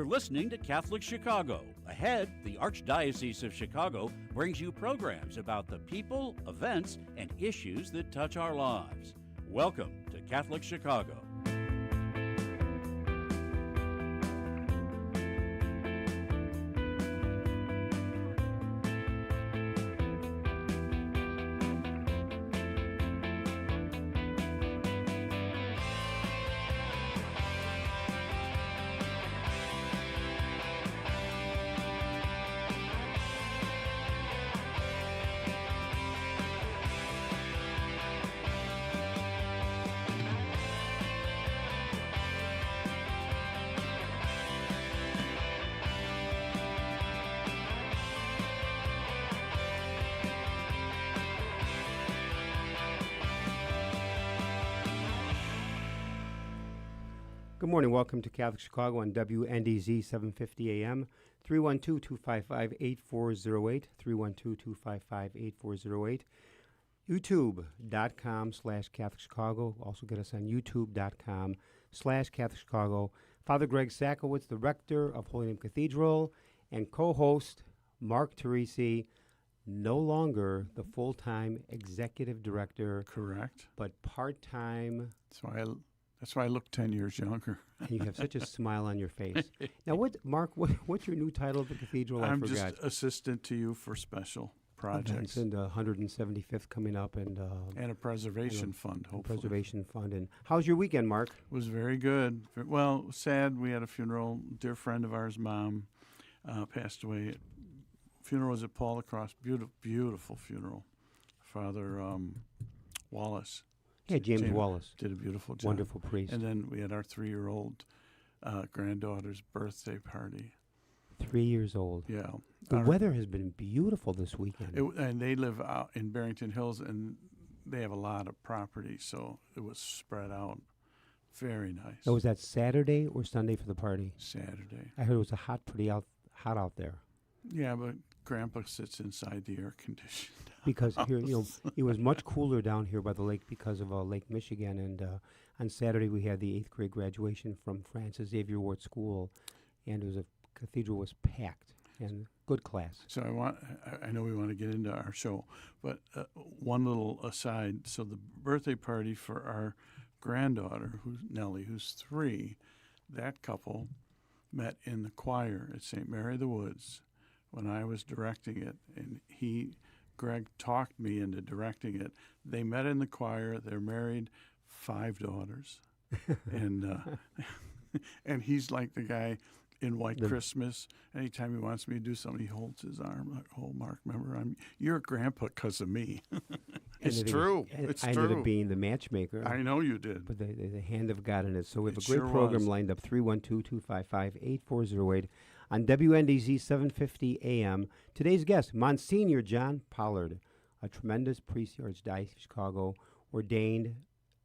You're listening to Catholic Chicago. Ahead, the Archdiocese of Chicago brings you programs about the people, events, and issues that touch our lives. Welcome to Catholic Chicago. Good morning. Welcome to Catholic Chicago on WNDZ 750 AM, 312-255-8408, 312-255-8408, youtube.com/Catholic Chicago. Also get us on youtube.com/Catholic Chicago. Father Greg Sakowitz, the rector of Holy Name Cathedral, and co-host Mark Teresi, no longer the full-time executive director. Correct. But part-time. That's why I look 10 years younger. And you have such a smile on your face. Now, what's your new title of the cathedral? I'm just assistant to you for special projects. And the 175th coming up, and a preservation fund, hopefully. Preservation fund. And how's your weekend, Mark? It was very good. Well, sad. We had a funeral. A dear friend of ours, mom, passed away. Funeral was at Paul Lacrosse. Beautiful funeral. Father Wallace. Yeah, James Wallace. Did a beautiful job. Wonderful priest. And then we had our 3-year-old granddaughter's birthday party. 3 years old. Yeah. The weather has been beautiful this weekend. And they live out in Barrington Hills, and they have a lot of property, so it was spread out. Very nice. So was that Saturday or Sunday for the party? Saturday. I heard it was pretty hot out there. Yeah, but Grandpa sits inside the air conditioned. Because here, it was much cooler down here by the lake because of Lake Michigan. And on Saturday we had the 8th grade graduation from Francis Xavier Ward School, and cathedral was packed and good class. So I know we want to get into our show, but one little aside. So the birthday party for our granddaughter, Nellie, who's 3, that couple met in the choir at St. Mary of the Woods when I was directing it, and Greg talked me into directing it. They met in the choir. They're married, 5 daughters, and and he's like the guy in White Christmas. Anytime he wants me to do something, he holds his arm. Like, oh, Mark, remember, you're a grandpa because of me. It's true. It's true. I ended up being the matchmaker. I know you did. But the hand of God in it. So we have a great program lined up, 312-255-8408 on WNDZ 750 AM. Today's guest, Monsignor John Pollard, a tremendous priest, the Archdiocese of Chicago, ordained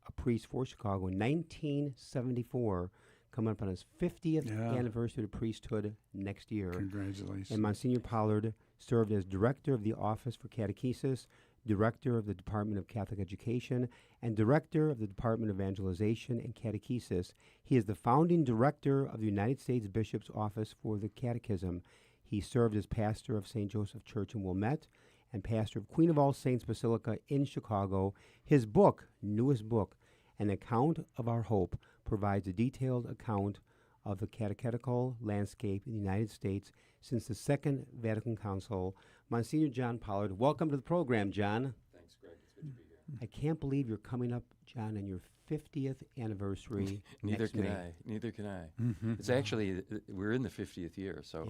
a priest for Chicago in 1974, coming up on his 50th anniversary of priesthood next year. Congratulations. And Monsignor Pollard served as director of the Office for Catechesis, director of the Department of Catholic Education, and director of the Department of Evangelization and Catechesis. He is the founding director of the United States Bishop's Office for the Catechism. He served as pastor of St. Joseph Church in Wilmette and pastor of Queen of All Saints Basilica in Chicago. His book, newest book, An Account of Our Hope, provides a detailed account of the catechetical landscape in the United States since the Second Vatican Council. Monsignor John Pollard, welcome to the program, John. Thanks, Greg. It's good to be here. I can't believe you're coming up, John, on your 50th anniversary. Neither can I. Mm-hmm. It's actually, we're in the 50th year, so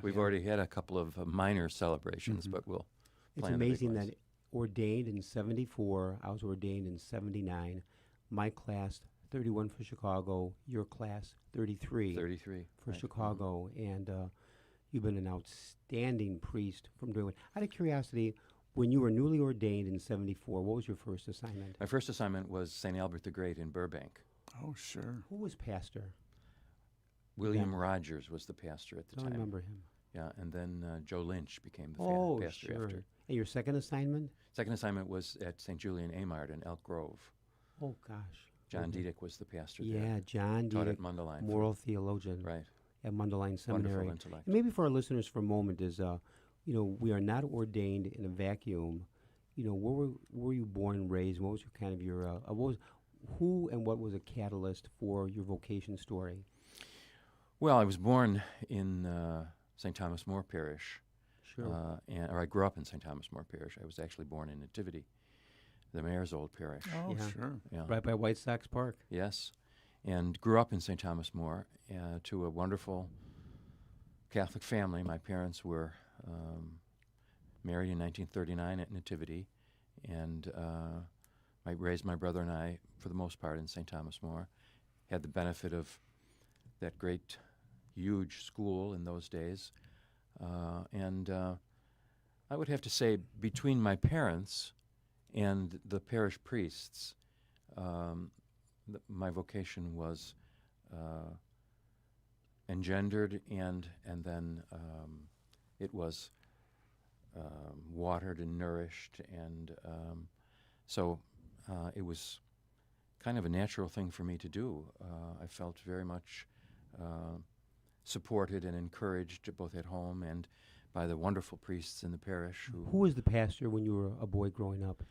we've already had a couple of minor celebrations, but we'll plan. It's amazing that ordained in 74, I was ordained in 79. My class, 31 for Chicago, your class, 33 for Chicago, and you've been an outstanding priest from doing it. Out of curiosity, when you were newly ordained in 74, what was your first assignment? My first assignment was St. Albert the Great in Burbank. Oh, sure. Who was pastor? William Rogers was the pastor at the time. I remember him. Yeah, and then Joe Lynch became the pastor after. And your second assignment? Second assignment was at St. Julian Amart in Elk Grove. Oh, gosh. John Diedick was the pastor there. Yeah, John Taught Diedick, at Mundelein. moral theologian. Right. at Mundelein Seminary. Wonderful intellect. And maybe for our listeners for a moment is, we are not ordained in a vacuum. Where were you born and raised? What was your kind of your, who and what was a catalyst for your vocation story? Well, I was born in St. Thomas More Parish. Sure. Or I grew up in St. Thomas More Parish. I was actually born in Nativity, the mayor's old parish. Oh, Yeah. sure. Yeah. Right by White Sox Park. Yes. And grew up in St. Thomas More to a wonderful Catholic family. My parents were married in 1939 at Nativity, and I raised my brother and I, for the most part, in St. Thomas More. Had the benefit of that great, huge school in those days. And I would have to say, between my parents and the parish priests, my vocation was engendered, and then it was watered and nourished, and so it was kind of a natural thing for me to do. I felt very much supported and encouraged both at home and by the wonderful priests in the parish. Who was the pastor when you were a boy growing up?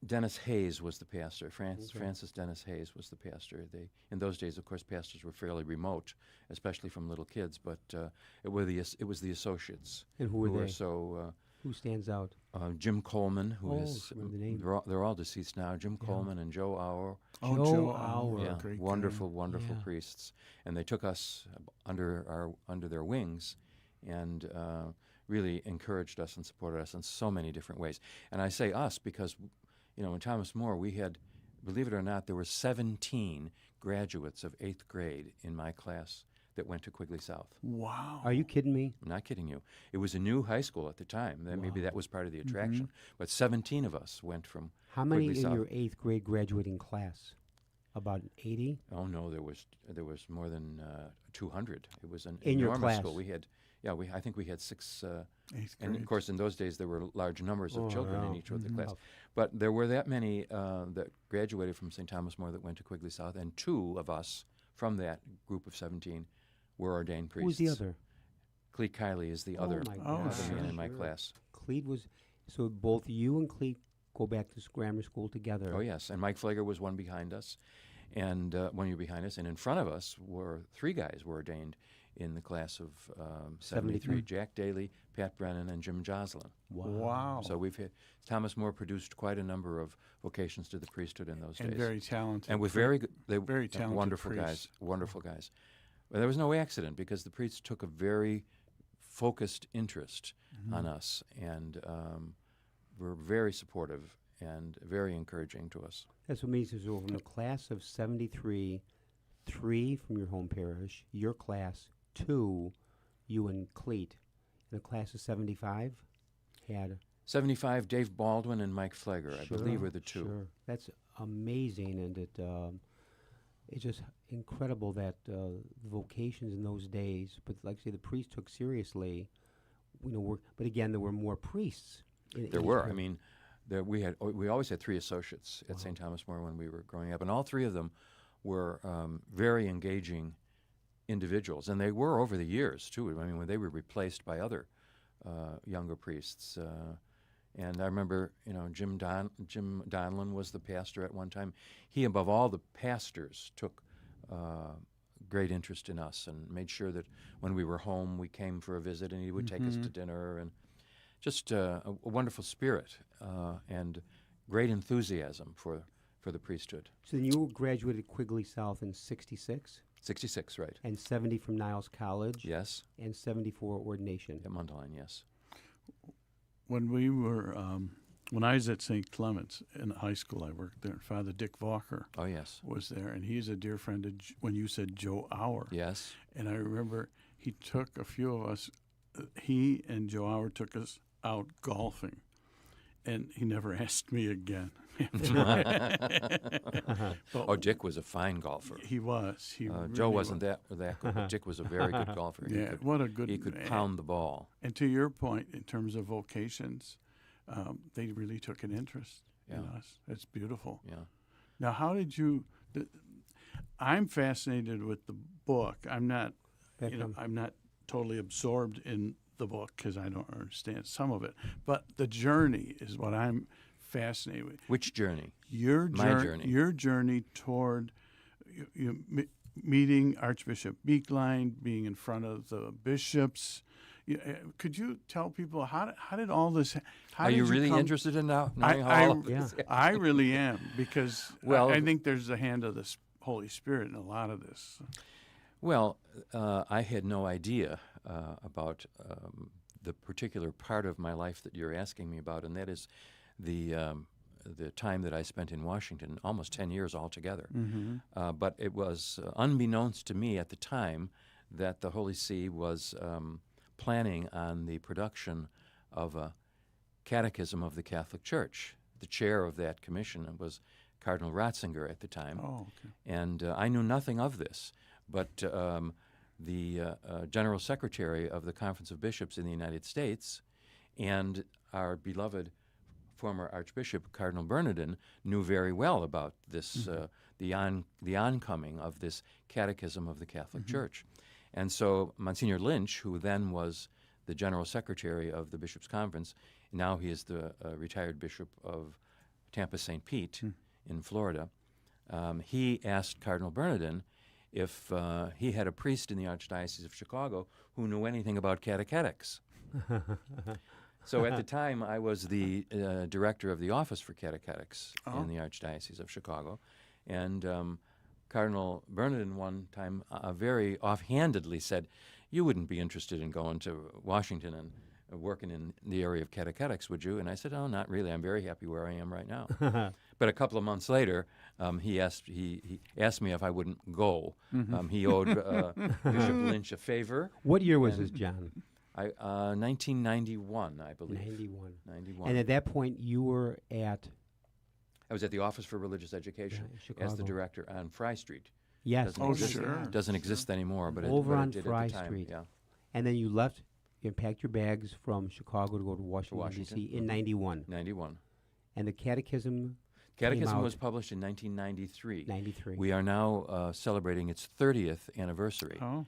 Dennis Hayes was the pastor. Okay. Francis Dennis Hayes was the pastor. In those days, of course, pastors were fairly remote, especially from little kids, but it was the associates. And who were they? So Who stands out? Jim Coleman, who is remember the name. they're all deceased now. Jim Coleman and Joe Auer. Oh, Joe Auer. Auer. Great guy. wonderful Yeah. priests, and they took us under their wings, and really encouraged us and supported us in so many different ways. And I say us because, in Thomas More, we had, believe it or not, there were 17 graduates of 8th grade in my class that went to Quigley South. Wow. Are you kidding me? I'm not kidding you. It was a new high school at the time. Maybe that was part of the attraction. Mm-hmm. But 17 of us went from How many Quigley in South. your 8th grade graduating class? About 80? Oh no, there was more than 200. It was an In your enormous class? school. We had, I think we had 6. 8th And grade. of course, in those days, there were large numbers of children in yeah. each of the Mhm. class. But there were that many that graduated from St. Thomas More that went to Quigley South, and 2 of us from that group of 17 were ordained Who was priests. the other? Cleet Kiley is the Oh other my Oh, gosh. man in my Sure. class. Cleet was, so both you and Cleet go back to grammar school together. Oh yes, and Mike Flager was one behind us, and 1 year behind us, and in front of us were 3 guys were ordained in the class of 73: Jack Daly, Pat Brennan, and Jim Joslin. Wow. So Thomas More produced quite a number of vocations to the priesthood in those And days. very talented. And with very good, very talented wonderful priests. guys, wonderful guys. But there was no accident because the priests took a very focused interest on us, and were very supportive and very encouraging to us. That's what means. So from the class of 73, 3 from your home parish, your class, 2, you and Cleet. And the class of 75 had 75, Dave Baldwin and Mike Flager, I believe, were the 2. Sure. That's amazing, and it's just incredible that the vocations in those days, but like I say, the priests took seriously, but again, there were more priests. There were. I mean, we always had 3 associates at St. Thomas More when we were growing up, and all 3 of them were very engaging individuals, and they were over the years too. I mean, when they were replaced by other younger priests, and I remember, Jim Donlin was the pastor at one time. He, above all the pastors, took great interest in us and made sure that when we were home, we came for a visit, and he would take us to dinner, and just a wonderful spirit and great enthusiasm for the priesthood. So then you graduated Quigley South in 66? 66, right. And 70 from Niles College? Yes. And 74 ordination? At Mundelein, yes. When we were, when I was at St. Clement's in high school, I worked there. Father Dick Walker Oh, yes. was there, and he's a dear friend of, when you said Joe Auer. Yes. And I remember he took a few of us, he and Joe Auer took us out golfing, and he never asked me again. Oh, Dick was a fine golfer. He was. He Joe really wasn't that good, but Dick was a very good golfer. Yeah, what a good He could man. pound the ball. And to your point, in terms of vocations, they really took an interest in Yeah. us. It's beautiful. Yeah. Now, how did you? I'm fascinated with the book. I'm not I'm not totally absorbed in the book because I don't understand some of it. But the journey is what I'm fascinated with. Which journey? My journey. Your journey toward meeting Archbishop Beekline, being in front of the bishops. Could you tell people how did all this? Are you really interested in knowing how all of this? I really am, because I think there's the hand of the Holy Spirit in a lot of this. Well, I had no idea about the particular part of my life that you're asking me about, and that is the time that I spent in Washington, almost 10 years altogether. Mm-hmm. But it was unbeknownst to me at the time that the Holy See was planning on the production of a Catechism of the Catholic Church. The chair of that commission was Cardinal Ratzinger at the time. Oh, okay. And I knew nothing of this, but the General Secretary of the Conference of Bishops in the United States and our beloved former Archbishop Cardinal Bernardin knew very well about this, the oncoming of this Catechism of the Catholic Church. And so Monsignor Lynch, who then was the General Secretary of the Bishops' Conference, now he is the retired Bishop of Tampa St. Pete in Florida, he asked Cardinal Bernardin if he had a priest in the Archdiocese of Chicago who knew anything about catechetics. So at the time, I was the director of the Office for Catechetics in the Archdiocese of Chicago, and Cardinal Bernardin one time very offhandedly said, "You wouldn't be interested in going to Washington and working in the area of catechetics, would you?" And I said, "Oh, not really. I'm very happy where I am right now." But a couple of months later, he asked me if I wouldn't go. He owed Bishop Lynch a favor. What year was this, John? 1991, I believe. 91. And at that point, you were at? I was at the Office for Religious Education as the director on Fry Street. Yes. Doesn't exist anymore, but over it on did Fry at the time. Street. Yeah. And then you left. You packed your bags from Chicago to go to Washington. D.C. in 91. 91. And the Catechism Was published in 1993. 93. We are now celebrating its 30th anniversary. Oh.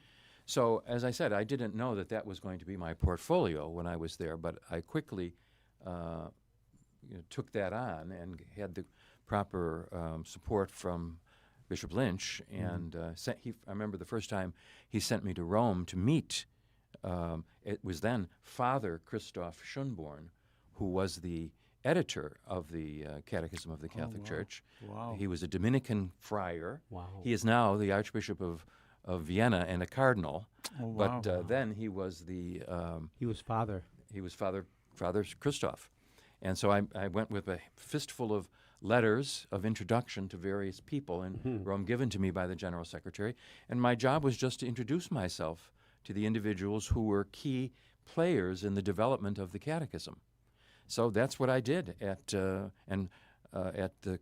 So, as I said, I didn't know that was going to be my portfolio when I was there, but I quickly took that on and had the proper support from Bishop Lynch. And I remember the first time he sent me to Rome to meet. It was then Father Christoph Schönborn, who was the editor of the Catechism of the Catholic Church. Wow. He was a Dominican friar. Wow. He is now the Archbishop of Vienna and a cardinal. Oh, wow. But then he was the... he was father. He was Father Christoph. And so I went with a fistful of letters of introduction to various people in Rome given to me by the General Secretary. And my job was just to introduce myself to the individuals who were key players in the development of the Catechism. So that's what I did at the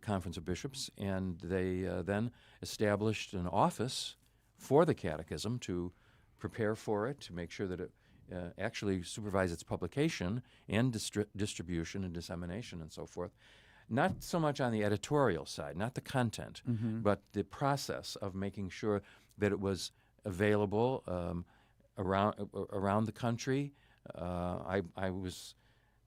Conference of Bishops, and they then established an office for the Catechism to prepare for it, to make sure that it actually supervise its publication and distribution and dissemination and so forth. Not so much on the editorial side, not the content, but the process of making sure that it was available around the country. I was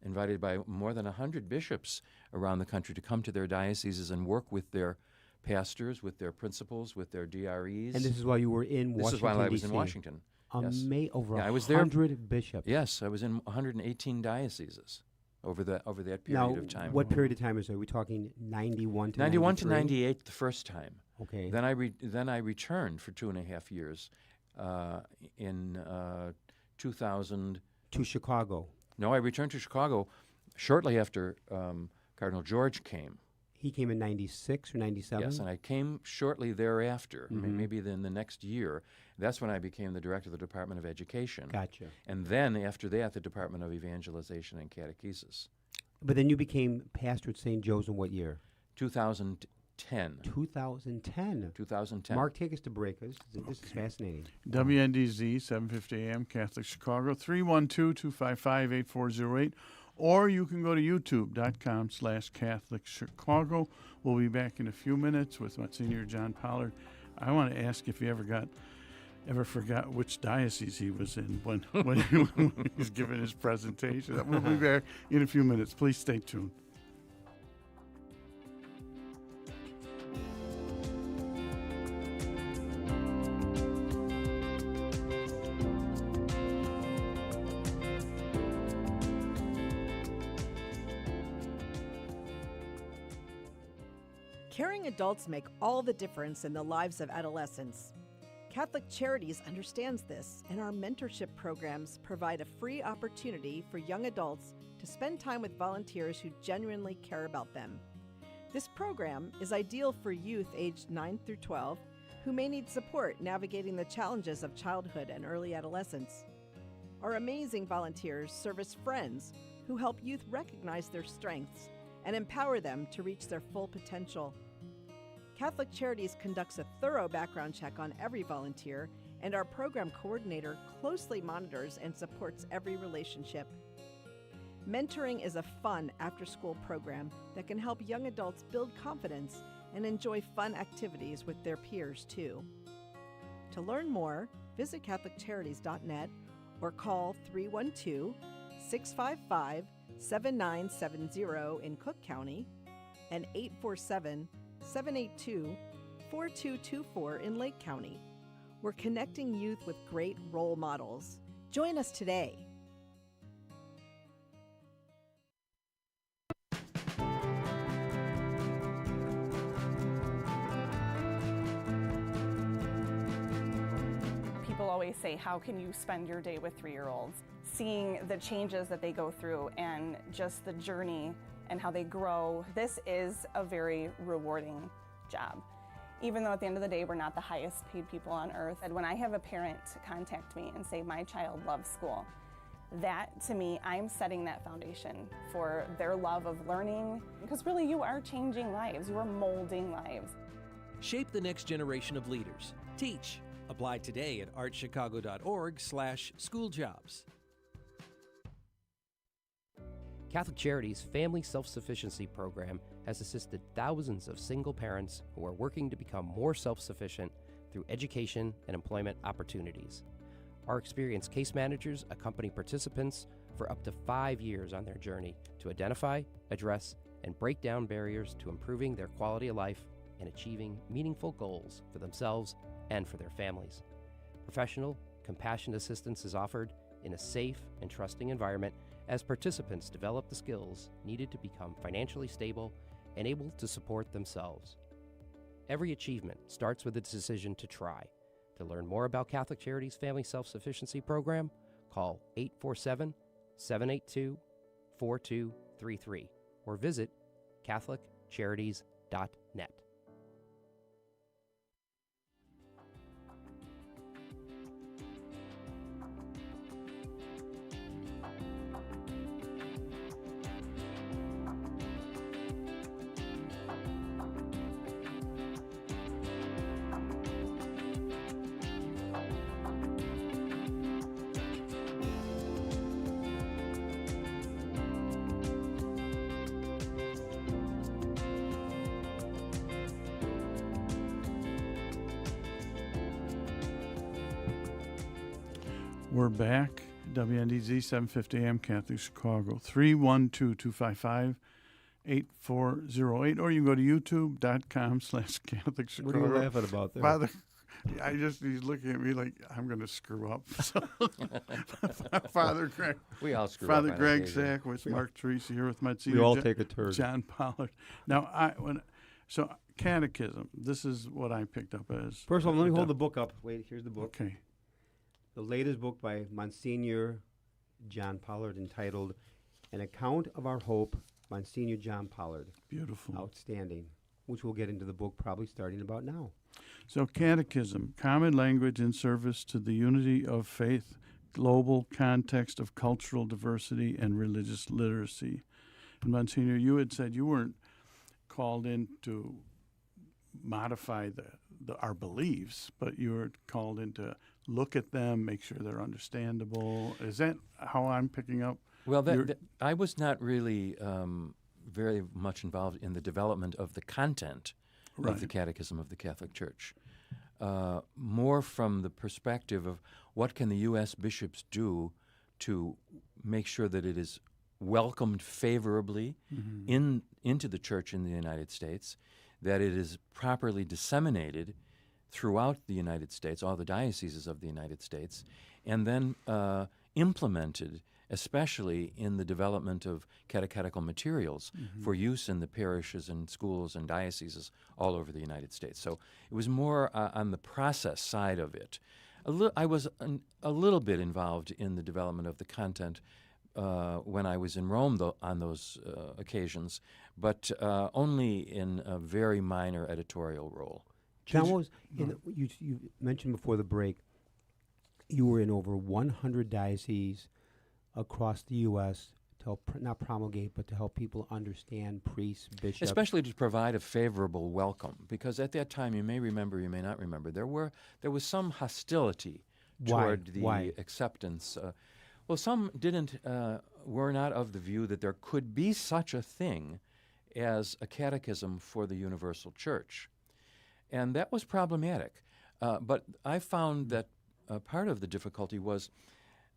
invited by more than 100 bishops around the country to come to their dioceses and work with their pastors, with their principals, with their DREs. And this is while you were in Washington, This is while I was D.C. in Washington. Yes. Over I was there. 100 bishops. Yes, I was in 118 dioceses over that period now, of time. What period of time is it? Are we talking 91 to 91 to 93? 98 the first time. Okay. Then I returned for 2.5 years in 2000. To Chicago. No, I returned to Chicago shortly after Cardinal George came. He came in 96 or 97? Yes, and I came shortly thereafter, maybe in the next year. That's when I became the director of the Department of Education. Gotcha. And then after that, the Department of Evangelization and Catechesis. But then you became pastor at St. Joe's in what year? 2010. 2010. 2010. Mark, take us to break. This is fascinating. WNDZ, 750 AM, Catholic Chicago, 312-255-8408. Or you can go to youtube.com/Catholic Chicago. We'll be back in a few minutes with Monsignor John Pollard. I want to ask if you ever got ever forgot which diocese he was in when he was giving his presentation. We'll be back in a few minutes. Please stay tuned. Caring adults make all the difference in the lives of adolescents. Catholic Charities understands this, and our mentorship programs provide a free opportunity for young adults to spend time with volunteers who genuinely care about them. This program is ideal for youth aged 9 through 12 who may need support navigating the challenges of childhood and early adolescence. Our amazing volunteers serve as friends who help youth recognize their strengths and empower them to reach their full potential. Catholic Charities conducts a thorough background check on every volunteer, and our program coordinator closely monitors and supports every relationship. Mentoring is a fun after-school program that can help young adults build confidence and enjoy fun activities with their peers, too. To learn more, visit CatholicCharities.net or call 312-655-7970 in Cook County and 847-782-4224 in Lake County. We're connecting youth with great role models. Join us today. People always say, how can you spend your day with 3-year-olds? Seeing the changes that they go through and just the journey and how they grow, this is a very rewarding job. Even though at the end of the day, we're not the highest paid people on earth. And when I have a parent contact me and say, my child loves school, that to me, I'm setting that foundation for their love of learning. Because really, you are changing lives. You are molding lives. Shape the next generation of leaders. Teach. Apply today at archchicago.org/schooljobs. Catholic Charities' Family Self-Sufficiency Program has assisted thousands of single parents who are working to become more self-sufficient through education and employment opportunities. Our experienced case managers accompany participants for up to 5 years on their journey to identify, address, and break down barriers to improving their quality of life and achieving meaningful goals for themselves and for their families. Professional, compassionate assistance is offered in a safe and trusting environment as participants develop the skills needed to become financially stable and able to support themselves. Every achievement starts with a decision to try. To learn more about Catholic Charities' Family Self-Sufficiency Program, call 847-782-4233 or visit CatholicCharities.net. We're back. WNDZ 750 AM Catholic Chicago. 312-255-8408. Or you can go to youtube.com/Catholic Chicago. What are you laughing about there? Father, he's looking at me like I'm going to screw up. So, Father Greg. We all screw Father up. Greg Zachwitz, Mark Teresi here with my We all take a turn. John Pollard. Now, so catechism, this is what I picked up as. First of all, let me hold the book up. Wait, here's the book. Okay. The latest book by Msgr. John Pollard entitled An Account of Our Hope, Msgr. John Pollard. Beautiful. Outstanding, which we'll get into the book probably starting about now. So catechism, common language in service to the unity of faith, global context of cultural diversity and religious literacy. And Monsignor, you had said you weren't called in to modify our beliefs, but you were called in to look at them, make sure they're understandable. Is that how I'm picking up? Well, I was not really very much involved in the development of the content of the Catechism of the Catholic Church. more from the perspective of what can the U.S. bishops do to make sure that it is welcomed favorably into the church in the United States, that it is properly disseminated throughout the United States, all the dioceses of the United States, and then implemented, especially in the development of catechetical materials for use in the parishes and schools and dioceses all over the United States. So it was more on the process side of it. I was a little bit involved in the development of the content when I was in Rome on those occasions, but only in a very minor editorial role. John, what was you mentioned before the break, you were in over 100 dioceses across the U.S. to help not promulgate, but to help people understand priests, bishops. Especially to provide a favorable welcome, because at that time, you may remember, you may not remember, there was some hostility toward the acceptance. Well, some were not of the view that there could be such a thing as a catechism for the universal church. And that was problematic. But I found that part of the difficulty was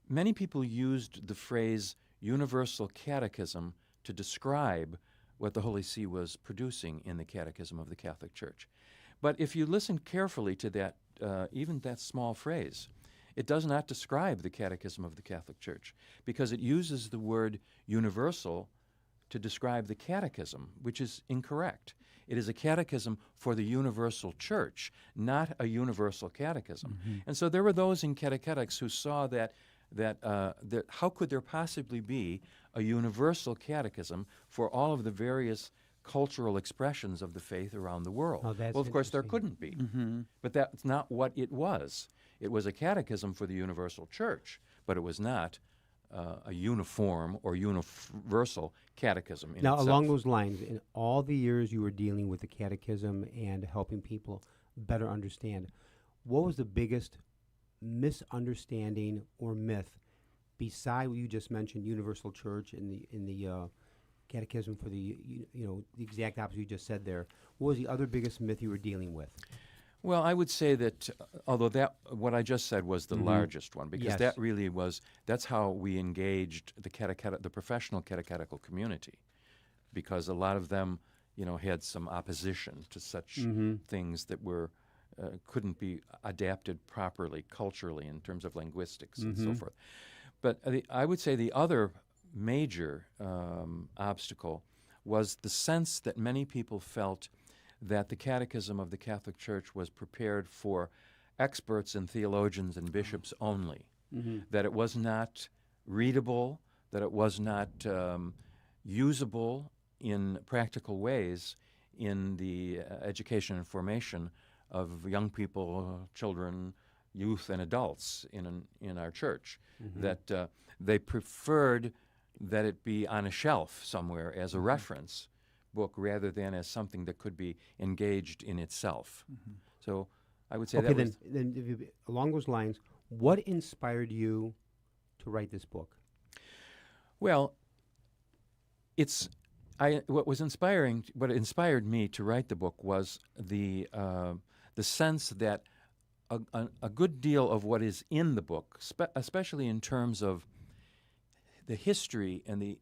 many people used the phrase universal catechism to describe what the Holy See was producing in the Catechism of the Catholic Church. But if you listen carefully to that, even that small phrase, it does not describe the Catechism of the Catholic Church, because it uses the word universal to describe the catechism, which is incorrect. It is a catechism for the universal church, not a universal catechism. And so there were those in catechetics who saw that how could there possibly be a universal catechism for all of the various cultural expressions of the faith around the world? Well, of course, there couldn't be. But that's not what it was. It was a catechism for the universal church, but it was not a uniform or universal catechism in itself. Along those lines, in all the years you were dealing with the catechism and helping people better understand, what was the biggest misunderstanding or myth beside what you just mentioned, universal church in the catechism for the the exact opposite you just said there? What was the other biggest myth you were dealing with? Well, I would say that although what I just said was the largest one, because that really that's how we engaged the professional catechetical community, because a lot of them, had some opposition to such things that were couldn't be adapted properly culturally in terms of linguistics and so forth. But I would say the other major obstacle was the sense that many people felt that the Catechism of the Catholic Church was prepared for experts and theologians and bishops only, that it was not readable, that it was not usable in practical ways in the education and formation of young people, children, youth, and adults in our church, that they preferred that it be on a shelf somewhere as a reference book rather than as something that could be engaged in itself. So I would say that was... then along those lines, what inspired you to write this book? Well, what inspired me to write the book was the sense that a good deal of what is in the book, especially in terms of the history and the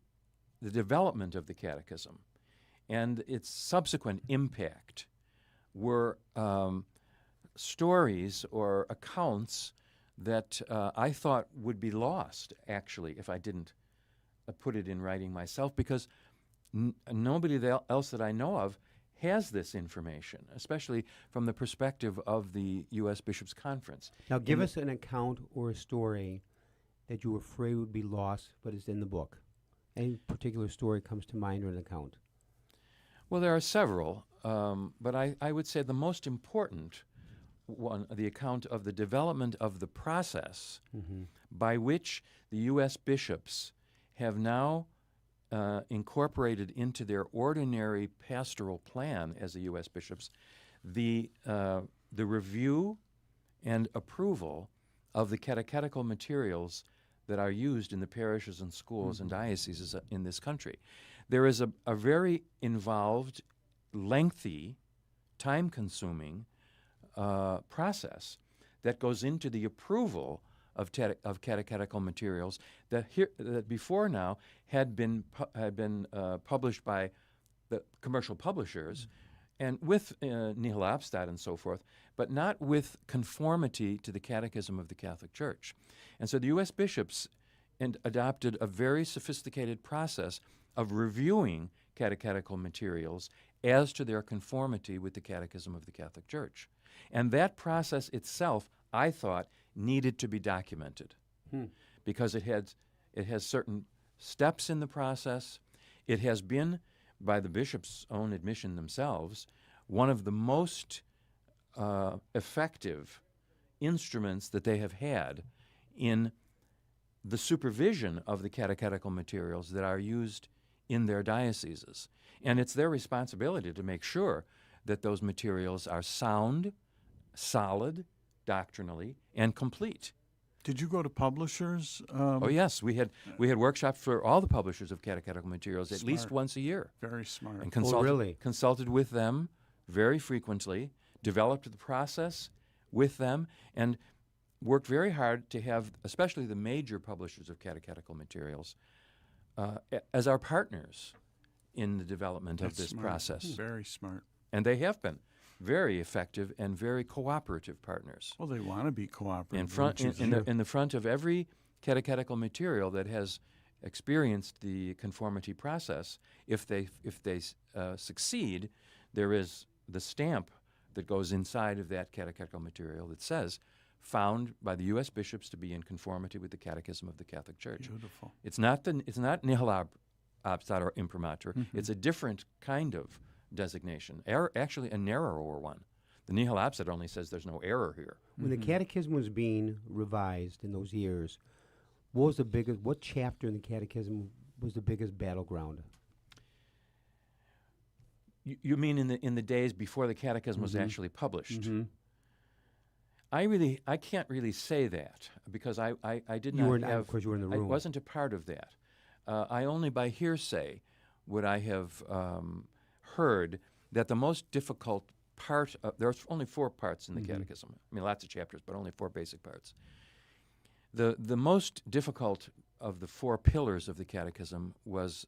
development of the Catechism and its subsequent impact, were stories or accounts that I thought would be lost, actually, if I didn't put it in writing myself, because nobody else that I know of has this information, especially from the perspective of the U.S. Bishops' Conference. Now, give us an account or a story that you were afraid would be lost, but is in the book. Any particular story comes to mind or an account? Well, there are several, but I would say the most important one, the account of the development of the process by which the U.S. bishops have now incorporated into their ordinary pastoral plan as the U.S. bishops the review and approval of the catechetical materials that are used in the parishes and schools and dioceses in this country. There is a very involved, lengthy, time-consuming process that goes into the approval of catechetical materials that before now had been published by the commercial publishers, and with nihil obstat and so forth, but not with conformity to the Catechism of the Catholic Church. And so the U.S. bishops adopted a very sophisticated process of reviewing catechetical materials as to their conformity with the Catechism of the Catholic Church. And that process itself, I thought, needed to be documented because it has certain steps in the process. It has been, by the bishops' own admission themselves, one of the most effective instruments that they have had in the supervision of the catechetical materials that are used in their dioceses. And it's their responsibility to make sure that those materials are sound, solid, doctrinally, and complete. Did you go to publishers? Oh yes, we had workshops for all the publishers of catechetical materials at least once a year. Very smart. And consulted with them very frequently, developed the process with them, and worked very hard to have, especially the major publishers of catechetical materials, as our partners in the development of this process. Very smart. And they have been very effective and very cooperative partners. Well, they want to be cooperative. In the front of every catechetical material that has experienced the conformity process, if they succeed, there is the stamp that goes inside of that catechetical material that says, found by the U.S. bishops to be in conformity with the Catechism of the Catholic Church. Beautiful. It's not nihil obstat or imprimatur. It's a different kind of designation, actually a narrower one. The nihil obstat only says there's no error here. When the Catechism was being revised in those years, what chapter in the Catechism was the biggest battleground? You mean in the days before the Catechism was actually published? I can't really say that because I did not have. Of course, you were in the room. I wasn't a part of that. I only by hearsay would I have heard that the most difficult part there's only 4 parts in the Catechism. I mean, lots of chapters, but only 4 basic parts. The most difficult of the 4 pillars of the Catechism was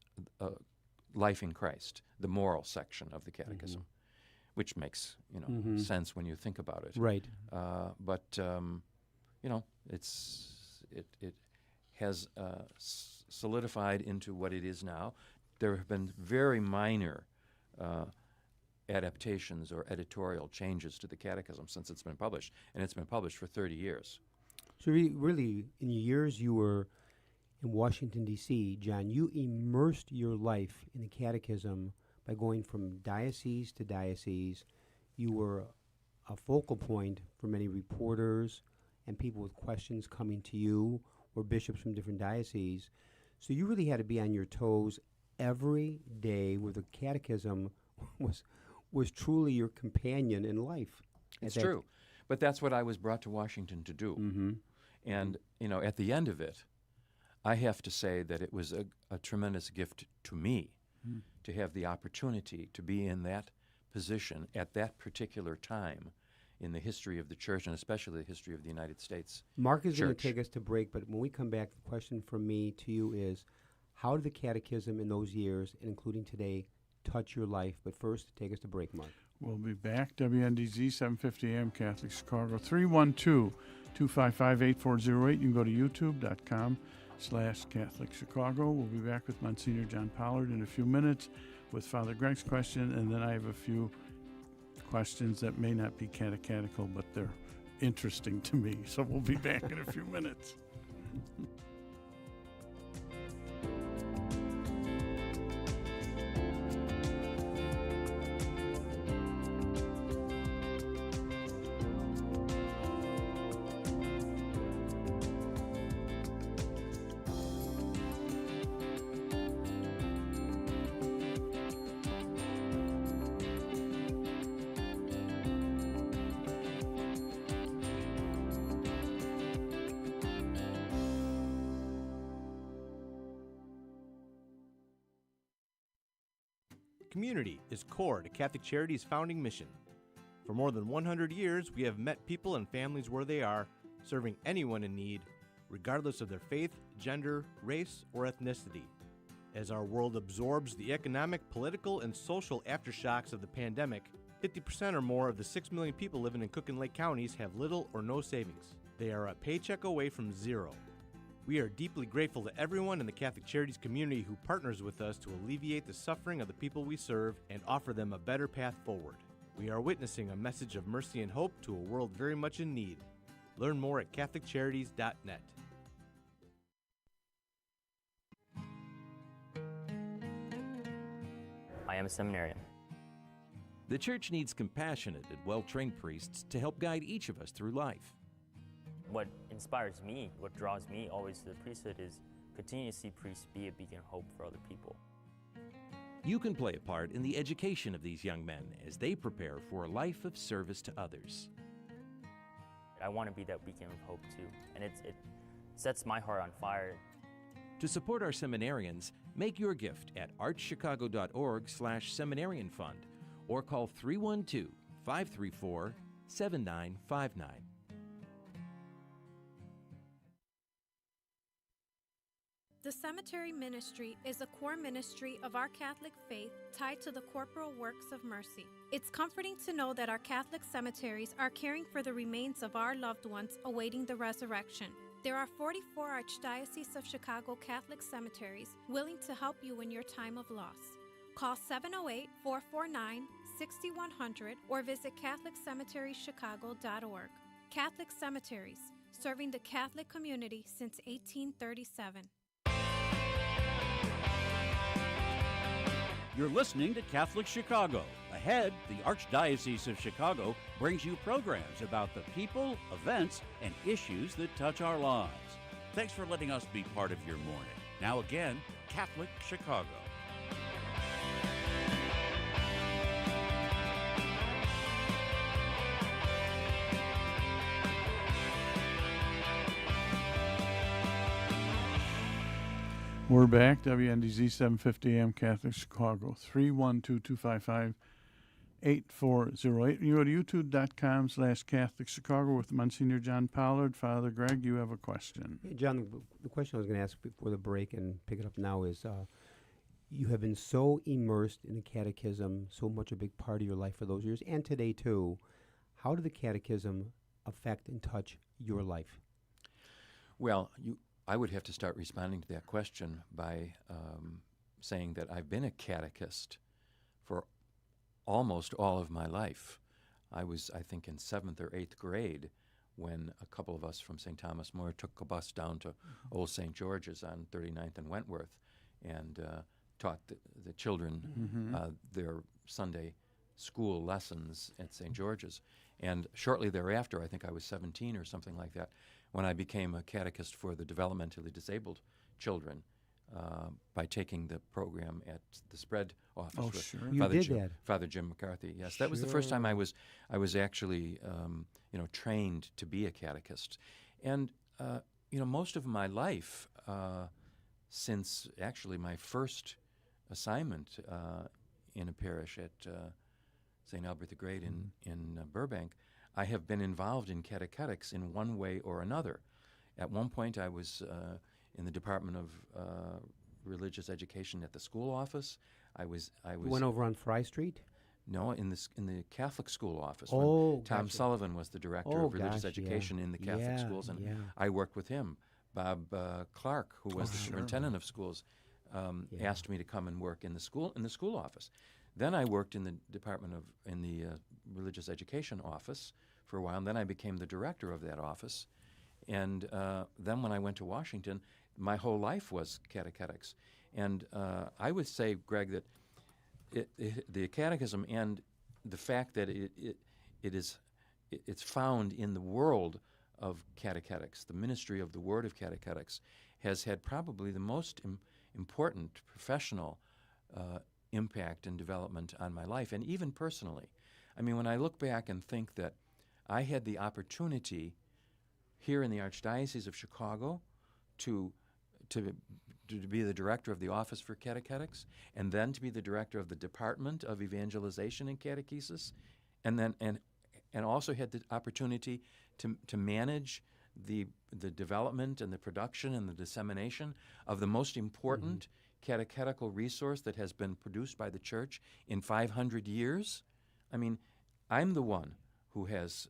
life in Christ, the moral section of the Catechism, which makes sense when you think about it. Right. But it has solidified into what it is now. There have been very minor adaptations or editorial changes to the Catechism since it's been published, and it's been published for 30 years. So really, in the years you were in Washington, D.C., John, you immersed your life in the Catechism by going from diocese to diocese. You were a focal point for many reporters and people with questions coming to you, or bishops from different dioceses. So you really had to be on your toes every day, where the Catechism was truly your companion in life. It's true. But that's what I was brought to Washington to do. And, at the end of it, I have to say that it was a tremendous gift to me to have the opportunity to be in that position at that particular time in the history of the Church, and especially the history of the United States. Mark is going to take us to break, but when we come back, the question from me to you is, how did the Catechism in those years, and including today, touch your life? But first, take us to break, Mark. We'll be back. WNDZ, 750 AM, Catholic Chicago, 312-255-8408. You can go to youtube.com/Catholic Chicago. We'll be back with Monsignor John Pollard in a few minutes with Father Greg's question, and then I have a few questions that may not be catechetical, but they're interesting to me. So we'll be back in a few minutes. Community is core to Catholic Charities' founding mission. For more than 100 years, we have met people and families where they are, serving anyone in need, regardless of their faith, gender, race, or ethnicity. As our world absorbs the economic, political, and social aftershocks of the pandemic, 50% or more of the 6 million people living in Cook and Lake counties have little or no savings. They are a paycheck away from zero. We are deeply grateful to everyone in the Catholic Charities community who partners with us to alleviate the suffering of the people we serve and offer them a better path forward. We are witnessing a message of mercy and hope to a world very much in need. Learn more at CatholicCharities.net. I am a seminarian. The church needs compassionate and well-trained priests to help guide each of us through life. What inspires me, what draws me always to the priesthood is continue to see priests be a beacon of hope for other people. You can play a part in the education of these young men as they prepare for a life of service to others. I want to be that beacon of hope too, and it sets my heart on fire. To support our seminarians, make your gift at archchicago.org/seminarian fund or call 312-534-7959. The cemetery ministry is a core ministry of our Catholic faith tied to the corporal works of mercy. It's comforting to know that our Catholic cemeteries are caring for the remains of our loved ones awaiting the resurrection. There are 44 Archdiocese of Chicago Catholic cemeteries willing to help you in your time of loss. Call 708-449-6100 or visit CatholicCemeteryChicago.org. Catholic Cemeteries, serving the Catholic community since 1837. You're listening to Catholic Chicago. Ahead, the Archdiocese of Chicago brings you programs about the people, events, and issues that touch our lives. Thanks for letting us be part of your morning. Now again, Catholic Chicago. We're back, WNDZ 750 AM Catholic Chicago, 312-255-8408. You go to youtube.com/Catholic Chicago with Monsignor John Pollard. Father Greg, you have a question. Yeah, John, the question I was going to ask before the break and pick it up now is, you have been so immersed in the catechism, so much a big part of your life for those years, and today too. How did the catechism affect and touch your life? Well, I would have to start responding to that question by saying that I've been a catechist for almost all of my life. I was, I think, in 7th or 8th grade when a couple of us from St. Thomas More took a bus down to Old St. George's on 39th and Wentworth and taught the children their Sunday school lessons at St. George's. And shortly thereafter, I think I was 17 or something like that, when I became a catechist for the developmentally disabled children by taking the program at the Spread office with Father Jim McCarthy. Yes, that was the first time I was actually trained to be a catechist. And most of my life, since actually my first assignment in a parish at St. Albert the Great in Burbank, I have been involved in catechetics in one way or another. At one point, I was in the Department of Religious Education at the school office. I was. You went over on Fry Street? No, in the Catholic school office. Oh, when Tom Sullivan was the director of religious education in the Catholic schools, and I worked with him. Bob Clark, who was the superintendent of schools, asked me to come and work in the school office. Then I worked in the religious education office for a while, and then I became the director of that office. And then when I went to Washington, my whole life was catechetics. And I would say, Greg, that the catechism and the fact that it's found in the world of catechetics, the ministry of the Word of catechetics, has had probably the most important professional impact and development on my life, and even personally. I mean, when I look back and think that I had the opportunity here in the Archdiocese of Chicago to be the director of the Office for Catechetics, and then to be the director of the Department of Evangelization and Catechesis, and and also had the opportunity to manage the development and the production and the dissemination of the most important catechetical resource that has been produced by the Church in 500 years. I mean, I'm the one who has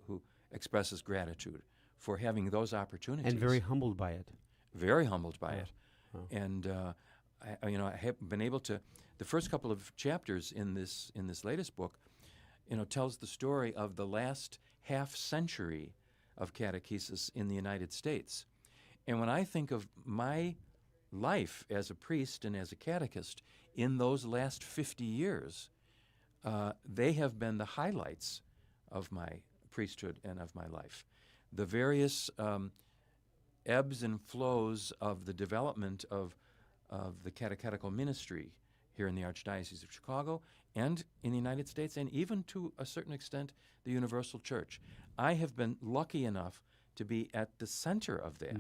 who expresses gratitude for having those opportunities. And very humbled by it. Very humbled by Yeah. it. Oh. And I have been able to. The first couple of chapters in this latest book, tells the story of the last half century of catechesis in the United States. And when I think of my life as a priest and as a catechist in those last 50 years, they have been the highlights of my priesthood and of my life. The various ebbs and flows of the development of the catechetical ministry here in the Archdiocese of Chicago and in the United States, and even to a certain extent the Universal Church. I have been lucky enough to be at the center of that.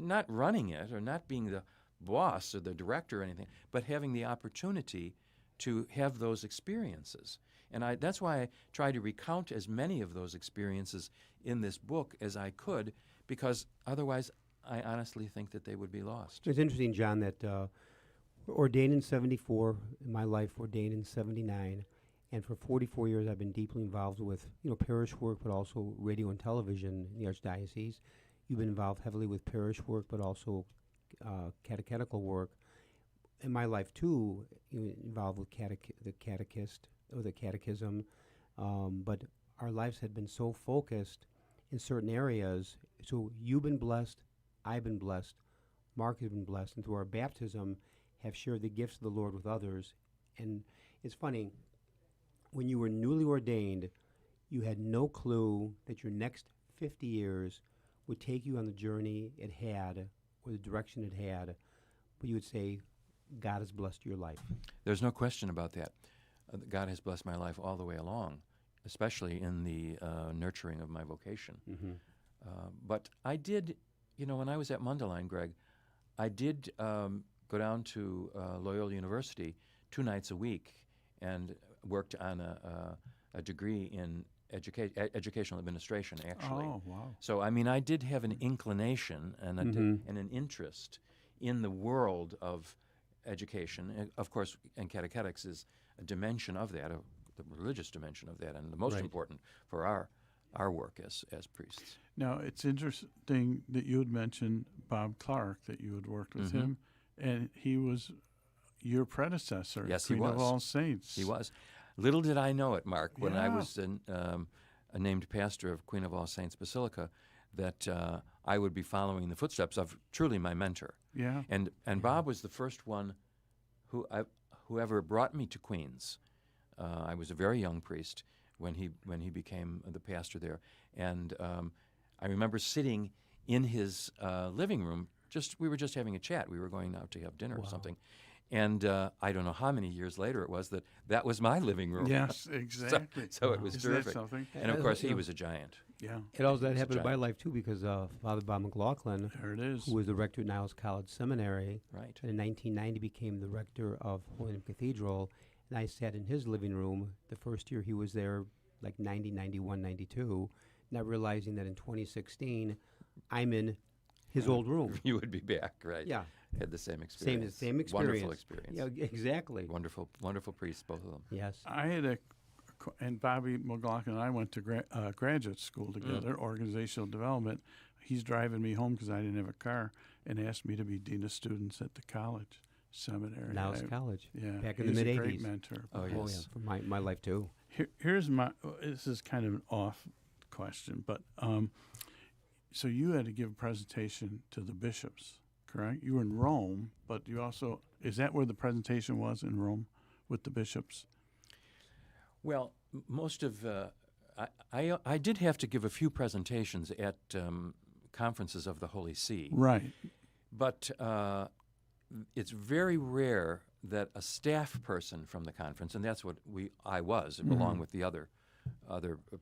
Not running it or not being the boss or the director or anything, but having the opportunity to have those experiences. And that's why I try to recount as many of those experiences in this book as I could, because otherwise I honestly think that they would be lost. It's interesting, John, that ordained in 74, in my life ordained in 79, and for 44 years I've been deeply involved with parish work, but also radio and television in the Archdiocese. You've been involved heavily with parish work, but also catechetical work. In my life, too, involved with the catechism, but our lives had been so focused in certain areas. So you've been blessed, I've been blessed, Mark has been blessed, and through our baptism have shared the gifts of the Lord with others. And it's funny, when you were newly ordained, you had no clue that your next 50 years would take you on the journey it had, or the direction it had, but you would say, God has blessed your life. There's no question about that. God has blessed my life all the way along, especially in the nurturing of my vocation. But I did, when I was at Mundelein, Greg, I did go down to Loyola University 2 nights a week and worked on a degree in educational administration, actually. Oh, wow. So, I did have an inclination and an interest in the world of education. And of course, and catechetics is a dimension of that, the religious dimension of that, and the most important for our work as priests. Now, it's interesting that you had mentioned Bob Clark, that you had worked with him, and he was your predecessor, Yes, Queen he was. of All Saints. He was. Little did I know it, Mark, when I was a named pastor of Queen of All Saints Basilica, that I would be following the footsteps of truly my mentor. Yeah. And Bob was the first one who ever brought me to Queens. I was a very young priest when he became the pastor there, and I remember sitting in his living room. We were just having a chat. We were going out to have dinner or something, and I don't know how many years later it was that was my living room. Yes, exactly. So it was Isn't that terrific. something? And of course, he was a giant. Yeah. It also that He's a happened in my giant. life too, because Father Bob McLaughlin, There it is. who was the rector at Niles College Seminary, Right. and in 1990 became the rector of Holy Name Cathedral, and I sat in his living room the first year he was there, like 90, 91, 92, not realizing that in 2016 I'm in his old room. You would be back, right? Yeah. Had the same experience. Same experience. Wonderful experience. Yeah, exactly. Wonderful priests, both of them. Yes. I had and Bobby McLaughlin and I went to graduate school together, organizational development. He's driving me home because I didn't have a car, and asked me to be dean of students at the college seminary. Niles College. Yeah, Back in the he's a mid-'80s. great mentor. Oh, Oh, yes. yeah, for my life too. Here's this is kind of an off question, but so you had to give a presentation to the bishops, correct? You were in Rome, but you also, is that where the presentation was, in Rome with the bishops? Well, most of I did have to give a few presentations at conferences of the Holy See. Right. But it's very rare that a staff person from the conference, and that's what I was, along with the other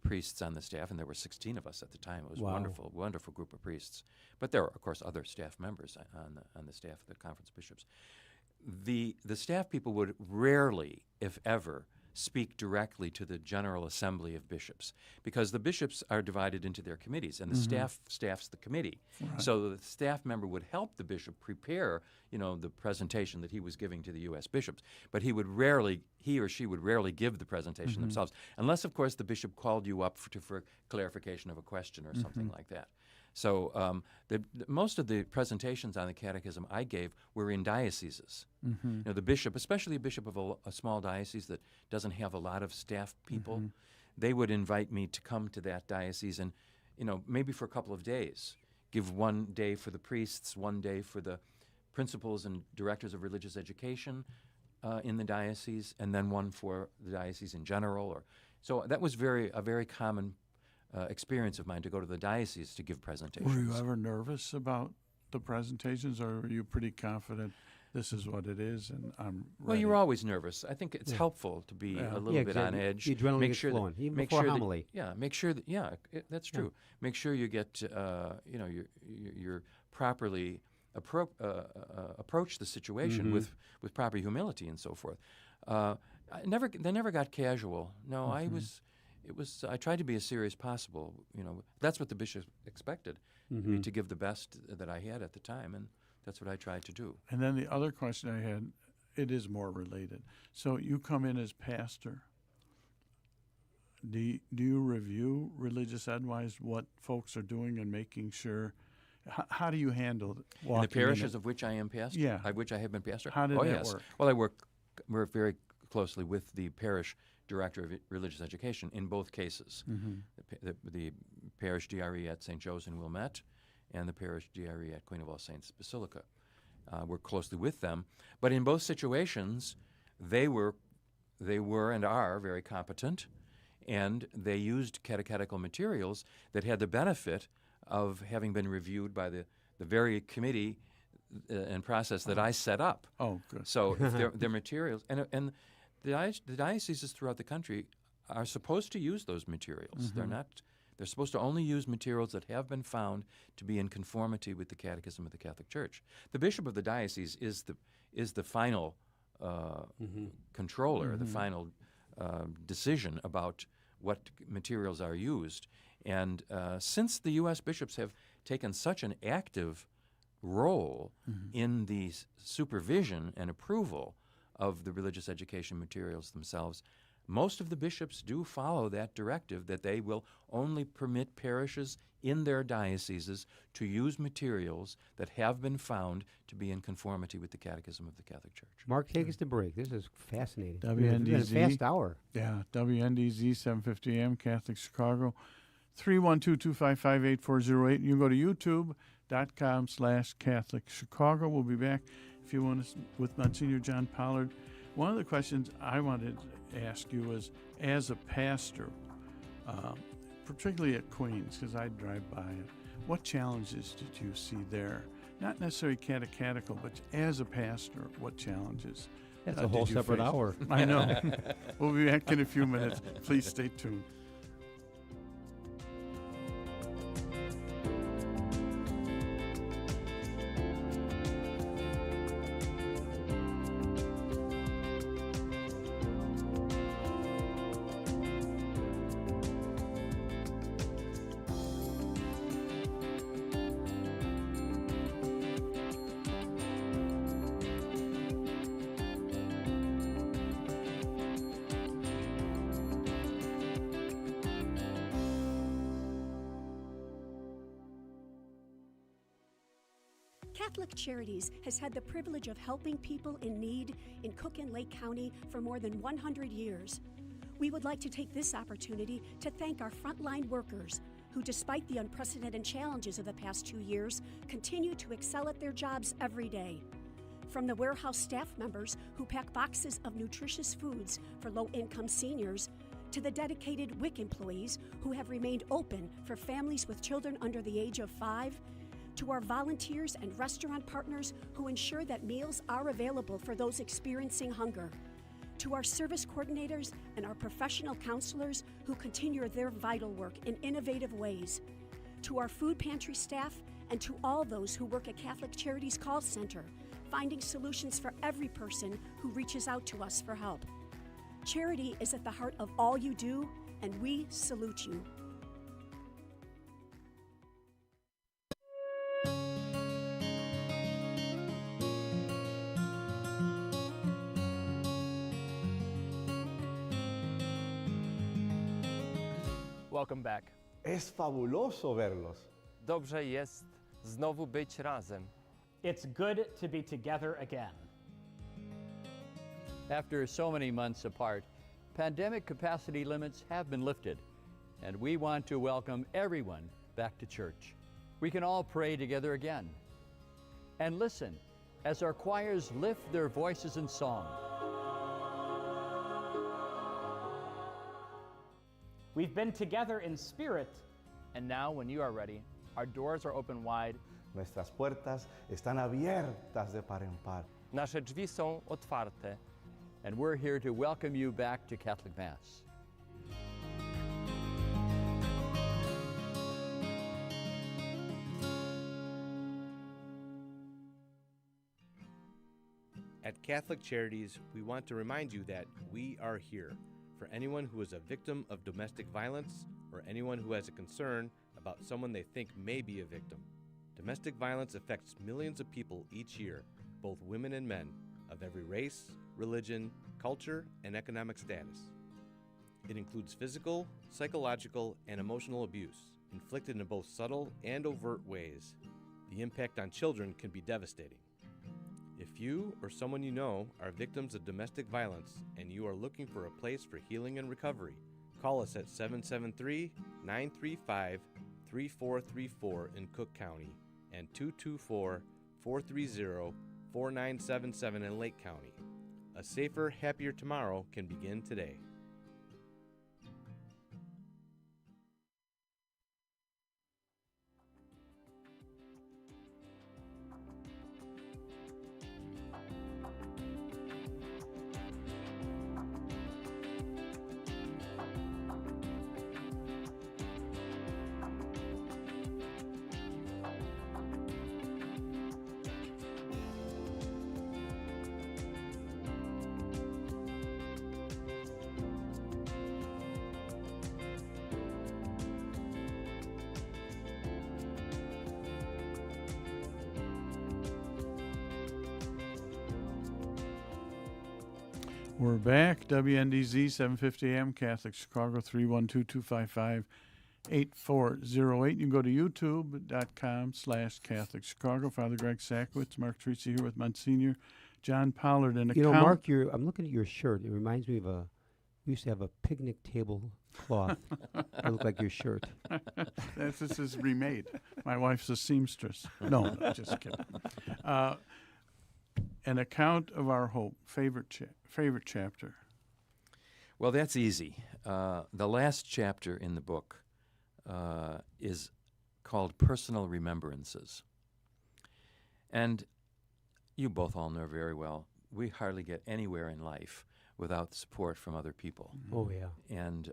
priests on the staff, and there were 16 of us at the time. It was a wonderful group of priests. But there were, of course, other staff members on the staff of the conference bishops. The staff people would rarely, if ever, speak directly to the General Assembly of Bishops, because the bishops are divided into their committees, and the staff staffs the committee. Right. So the staff member would help the bishop prepare, the presentation that he was giving to the U.S. bishops, but he or she would rarely give the presentation themselves, unless, of course, the bishop called you up for clarification of a question or something like that. So most of the presentations on the catechism I gave were in dioceses. The bishop, especially a bishop of a small diocese that doesn't have a lot of staff people, they would invite me to come to that diocese and, maybe for a couple of days, give one day for the priests, one day for the principals and directors of religious education in the diocese, and then one for the diocese in general. So that was a very common experience of mine, to go to the diocese to give presentations. Were you ever nervous about the presentations, or were you pretty confident this is what it is and I'm ready? Well, you're always nervous. I think it's helpful to be a little bit on edge. The adrenaline gets flowing, even before homily. Make sure that, that's true. Make sure you get, you're properly approach the situation with proper humility and so forth. They never got casual. No, I tried to be as serious as possible. That's what the bishop expected me to give the best that I had at the time, and that's what I tried to do. And then the other question I had, it is more related. So you come in as pastor. Do you review religious ed-wise what folks are doing and making sure? How do you handle it? In the parishes of which I am pastor? Yeah. Of which I have been pastor? How did that work? Well, I work very closely with the parish director of religious education in both cases. The parish DRE at St. Joe's in Wilmette and the parish DRE at Queen of All Saints Basilica. Work closely with them. But in both situations, they were and are very competent, and they used catechetical materials that had the benefit of having been reviewed by the very committee and process that I set up. Oh, good. So if their materials, and the dioceses throughout the country are supposed to use those materials. They're supposed to only use materials that have been found to be in conformity with the Catechism of the Catholic Church. The bishop of the diocese is the final controller, the final decision about what materials are used. And since the U.S. bishops have taken such an active role in the supervision and approval of the religious education materials themselves, most of the bishops do follow that directive, that they will only permit parishes in their dioceses to use materials that have been found to be in conformity with the Catechism of the Catholic Church. Mark, take us to break. This is fascinating. WNDZ. It's been a fast hour. Yeah, WNDZ 750 AM, Catholic Chicago, 312-255-8408. You can go to youtube.com/Catholic Chicago. We'll be back if you want to with Monsignor John Pollard. One of the questions I wanted to ask you was, as a pastor, particularly at Queens, because I drive by it, what challenges did you see there? Not necessarily catechetical, but as a pastor, what challenges? That's a whole separate hour. I know. We'll be back in a few minutes. Please stay tuned. Catholic Charities has had the privilege of helping people in need in Cook and Lake County for more than 100 years. We would like to take this opportunity to thank our frontline workers who, despite the unprecedented challenges of the past 2 years, continue to excel at their jobs every day. From the warehouse staff members who pack boxes of nutritious foods for low-income seniors, to the dedicated WIC employees who have remained open for families with children under the age of 5, to our volunteers and restaurant partners who ensure that meals are available for those experiencing hunger, to our service coordinators and our professional counselors who continue their vital work in innovative ways, to our food pantry staff, and to all those who work at Catholic Charities Call Center, finding solutions for every person who reaches out to us for help. Charity is at the heart of all you do, and we salute you. Welcome back. Es fabuloso verlos. Dobrze jest znowu być razem. It's good to be together again. After so many months apart, pandemic capacity limits have been lifted, and we want to welcome everyone back to church. We can all pray together again. And listen as our choirs lift their voices in song. We've been together in spirit. And now, when you are ready, our doors are open wide. Nuestras puertas están abiertas de par en par. Nasze drzwi są otwarte. And we're here to welcome you back to Catholic Mass. At Catholic Charities, we want to remind you that we are here for anyone who is a victim of domestic violence or anyone who has a concern about someone they think may be a victim. Domestic violence affects millions of people each year, both women and men, of every race, religion, culture, and economic status. It includes physical, psychological, and emotional abuse, inflicted in both subtle and overt ways. The impact on children can be devastating. If you or someone you know are victims of domestic violence and you are looking for a place for healing and recovery, call us at 773-935-3434 in Cook County and 224-430-4977 in Lake County. A safer, happier tomorrow can begin today. We're back. WNDZ 750 AM, Catholic Chicago, 312-255-8408. You can go to youtube.com/Catholic Chicago. Father Greg Sakowitz, Mark Teresi here with Monsignor John Pollard. And you know, Mark, I'm looking at your shirt. It reminds me of we used to have a picnic table cloth. It looked like your shirt. This is remade. My wife's a seamstress. No, just kidding. An account of our hope, favorite chapter. Well, that's easy. The last chapter in the book is called Personal Remembrances. And you both all know very well, we hardly get anywhere in life without support from other people. Oh, yeah. And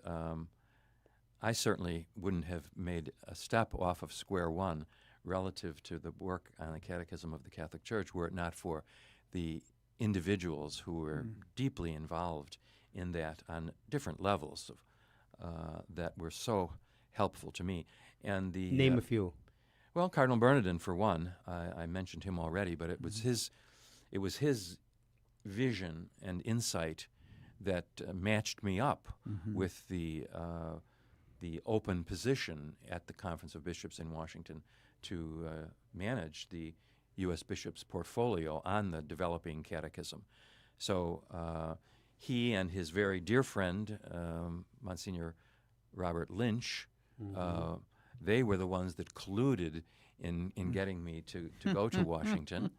I certainly wouldn't have made a step off of square one relative to the work on the Catechism of the Catholic Church were it not for the individuals who were deeply involved in that on different levels that were so helpful to me. And the name a few. Well, Cardinal Bernardin, for one. I mentioned him already, but it was his vision and insight that matched me up with the open position at the Conference of Bishops in Washington to manage the U.S. Bishop's portfolio on the developing catechism. So he and his very dear friend, Monsignor Robert Lynch, they were the ones that colluded in getting me to go to Washington,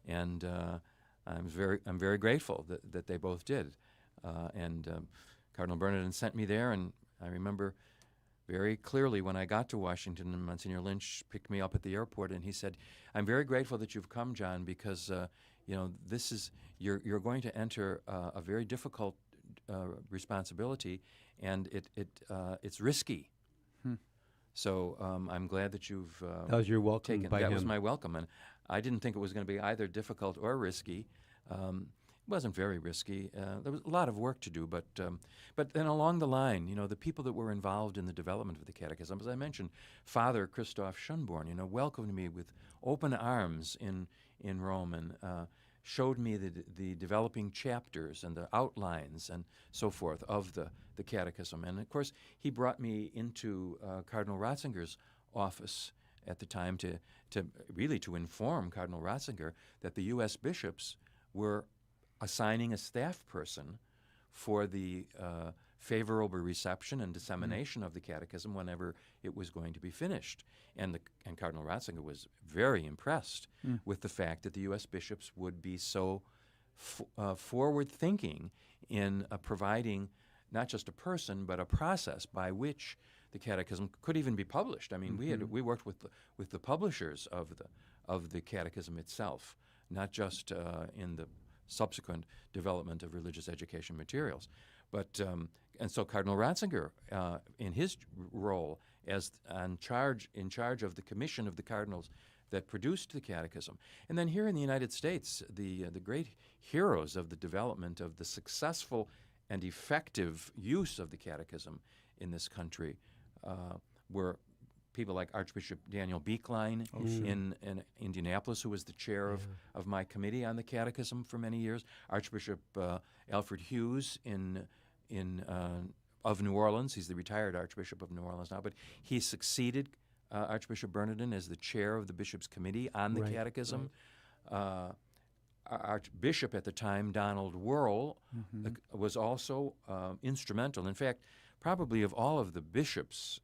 and I'm very grateful that they both did. Cardinal Bernardin sent me there, and I remember very clearly when I got to Washington, and Monsignor Lynch picked me up at the airport, and he said, "I'm very grateful that you've come, John, because this is you're going to enter a very difficult responsibility, and it's risky." So I'm glad that you've that was your welcome taken. By that him. was my welcome, and I didn't think it was going to be either difficult or risky. wasn't very risky. There was a lot of work to do, but then along the line, the people that were involved in the development of the Catechism, as I mentioned, Father Christoph Schönborn, welcomed me with open arms in Rome and showed me the developing chapters and the outlines and so forth of the Catechism. And of course, he brought me into Cardinal Ratzinger's office at the time to inform Cardinal Ratzinger that the U.S. bishops were assigning a staff person for the favorable reception and dissemination of the Catechism whenever it was going to be finished. And Cardinal Ratzinger was very impressed with the fact that the U.S. bishops would be so forward-thinking in providing not just a person, but a process by which the Catechism could even be published. I mean, we worked with the publishers of the Catechism itself, not just in the subsequent development of religious education materials. But and so Cardinal Ratzinger, in his role as in charge of the commission of the cardinals that produced the Catechism, and then here in the United States, the great heroes of the development of the successful and effective use of the Catechism in this country were people like Archbishop Daniel Beekline in Indianapolis, who was the chair of my committee on the Catechism for many years. Archbishop Alfred Hughes of New Orleans. He's the retired Archbishop of New Orleans now, but he succeeded Archbishop Bernardin as the chair of the Bishops' Committee on the Catechism. Archbishop at the time, Donald Wuerl, was also instrumental. In fact, probably of all of the bishops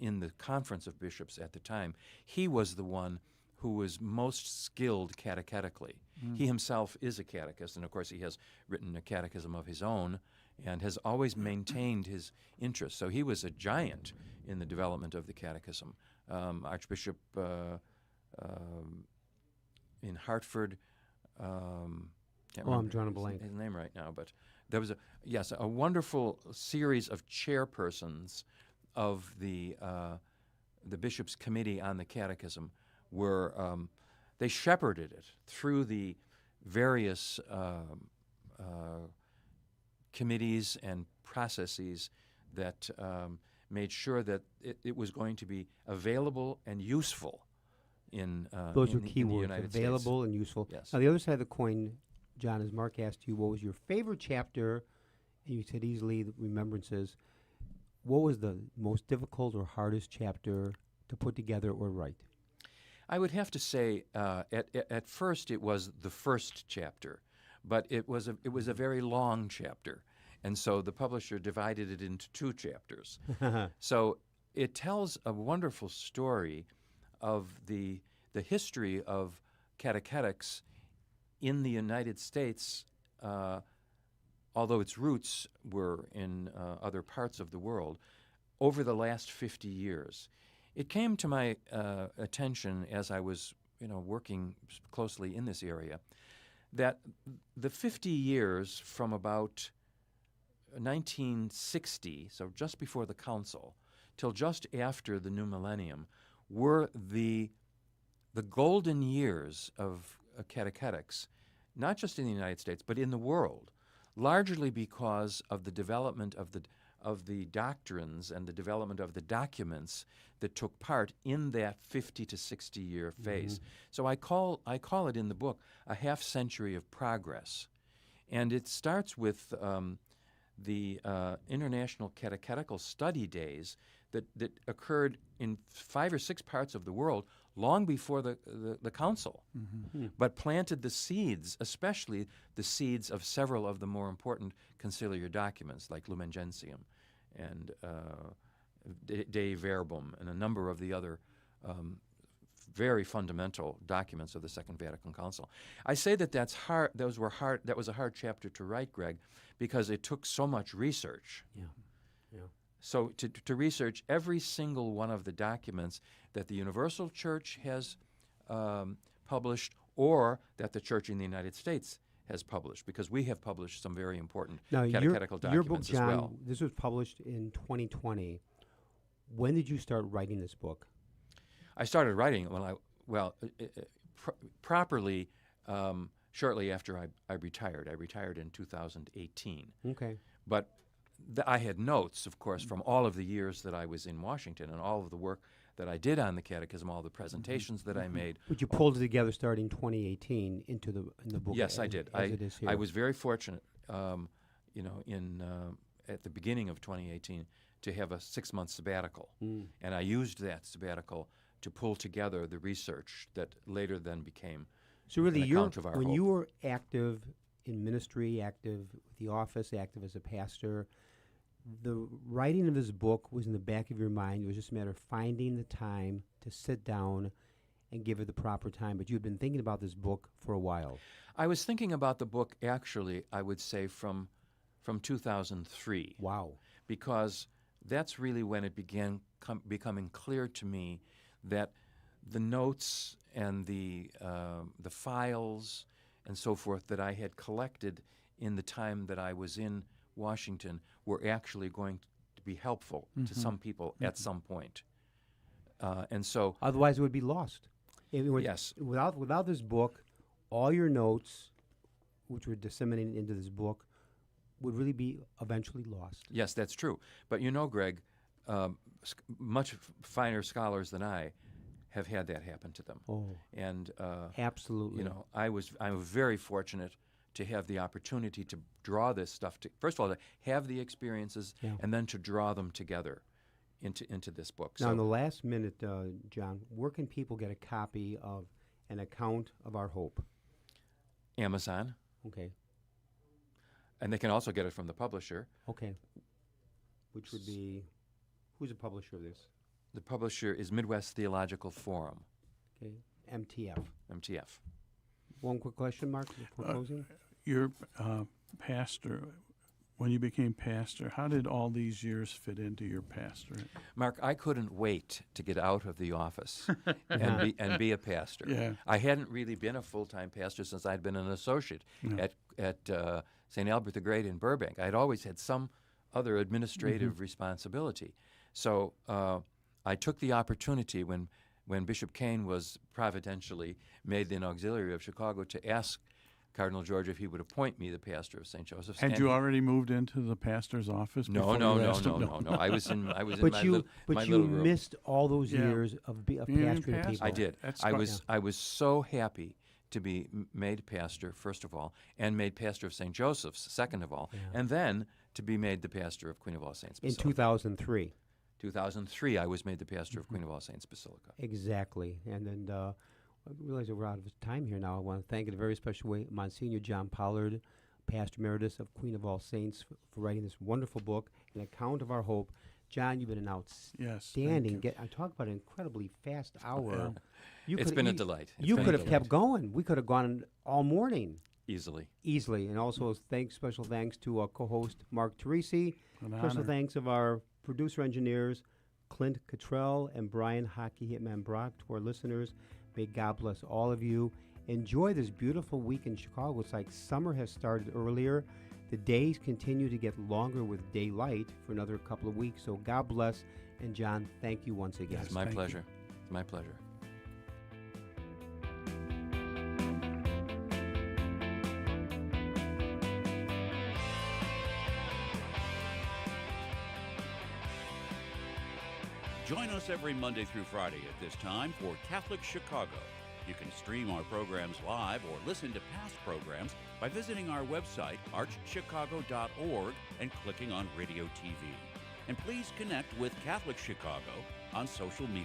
in the Conference of Bishops at the time, he was the one who was most skilled catechetically. He himself is a catechist, and of course he has written a catechism of his own and has always maintained his interest. So he was a giant in the development of the Catechism. Archbishop in Hartford, I'm drawing a blank. His name right now, but there was a wonderful series of chairpersons of the Bishops' Committee on the Catechism were they shepherded it through the various committees and processes that made sure that it was going to be available and useful in those are in key the words: United available States. and useful. Yes. Now, the other side of the coin, John, as Mark asked you, what was your favorite chapter? And you said easily the remembrances. What was the most difficult or hardest chapter to put together or write? I would have to say, at first it was the first chapter, but it was a very long chapter, and so the publisher divided it into 2 chapters. So it tells a wonderful story of the history of catechetics in the United States, although its roots were in other parts of the world, over the last 50 years. It came to my attention as I was working closely in this area that the 50 years from about 1960, so just before the Council, till just after the new millennium, were the golden years of catechetics, not just in the United States, but in the world, largely because of the development of the doctrines and the development of the documents that took part in that 50 to 60 year phase. So I call it in the book a half century of progress. And it starts with the International Catechetical Study Days that occurred in 5 or 6 parts of the world long before the Council, but planted the seeds, especially the seeds of several of the more important conciliar documents like Lumen Gentium and Dei Verbum and a number of the other very fundamental documents of the Second Vatican Council. I say that's hard. That was a hard chapter to write, Greg, because it took so much research. Yeah. So to research every single one of the documents that the Universal Church has published or that the Church in the United States has published, because we have published some very important catechetical documents your book, John, as well. This was published in 2020. When did you start writing this book? I started writing properly shortly after I retired. I retired in 2018. Okay. But I had notes, of course, from all of the years that I was in Washington and all of the work that I did on the Catechism, all the presentations that I made. But you pulled it together starting 2018 in the book. Yes, I did. As it is here. I was very fortunate, at the beginning of 2018, to have a 6-month sabbatical, and I used that sabbatical to pull together the research that later then became So really, an account of our when hope. you were active in ministry, active with the office, active as a pastor, the writing of this book was in the back of your mind. It was just a matter of finding the time to sit down and give it the proper time. But you had been thinking about this book for a while. I was thinking about the book, actually, I would say from 2003. Wow. Because that's really when it began becoming clear to me that the notes and the files and so forth that I had collected in the time that I was in Washington were actually going to be helpful to some people at some point. And so... Otherwise, it would be lost. Yes. Without this book, all your notes, which were disseminated into this book, would really be eventually lost. Yes, that's true. But you know, Greg, much finer scholars than I have had that happen to them. Oh, and absolutely. You know, I'm very fortunate to have the opportunity to draw this stuff. First of all, to have the experiences, and then to draw them together into this book. Now, in the last minute, John, where can people get a copy of an account of our hope? Amazon. Okay. And they can also get it from the publisher. Okay. Which would be, who's the publisher of this? The publisher is Midwest Theological Forum. Okay. MTF. MTF. One quick question, Mark, before closing. Your pastor, when you became pastor, how did all these years fit into your pastorate? Mark, I couldn't wait to get out of the office and be a pastor. Yeah. I hadn't really been a full-time pastor since I'd been an associate at St. Albert the Great in Burbank. I'd always had some other administrative responsibility. So I took the opportunity when Bishop Kane was providentially made the auxiliary of Chicago to ask Cardinal George if he would appoint me the pastor of St. Joseph's. Had you already moved into the pastor's office? No. I was in my little But you room. missed all those years of pastoring people. I did. I was so happy to be made pastor, first of all, and made pastor of St. Joseph's, second of all, and then to be made the pastor of Queen of All Saints Basilica. In 2003. 2003, I was made the pastor of Queen of All Saints Basilica. Exactly. And then I realize that we're out of time here now. I want to thank in a very special way Monsignor John Pollard, Pastor Emeritus of Queen of All Saints, for writing this wonderful book, An Account of Our Hope. John, you've been an outstanding I talk about an incredibly fast hour. It's been a delight. You could have kept going. We could have gone all morning. Easily. And also special thanks to our co-host Mark Teresi. Special thanks of our producer engineers Clint Cottrell and Brian Hockey Hitman Brock. To our listeners, may God bless all of you. Enjoy this beautiful week in Chicago. It's like summer has started earlier. The days continue to get longer with daylight for another couple of weeks. So God bless. And John, thank you once again. It's my pleasure. It's my pleasure. Join us every Monday through Friday at this time for Catholic Chicago. You can stream our programs live or listen to past programs by visiting our website, archchicago.org, and clicking on Radio TV. And please connect with Catholic Chicago on social media.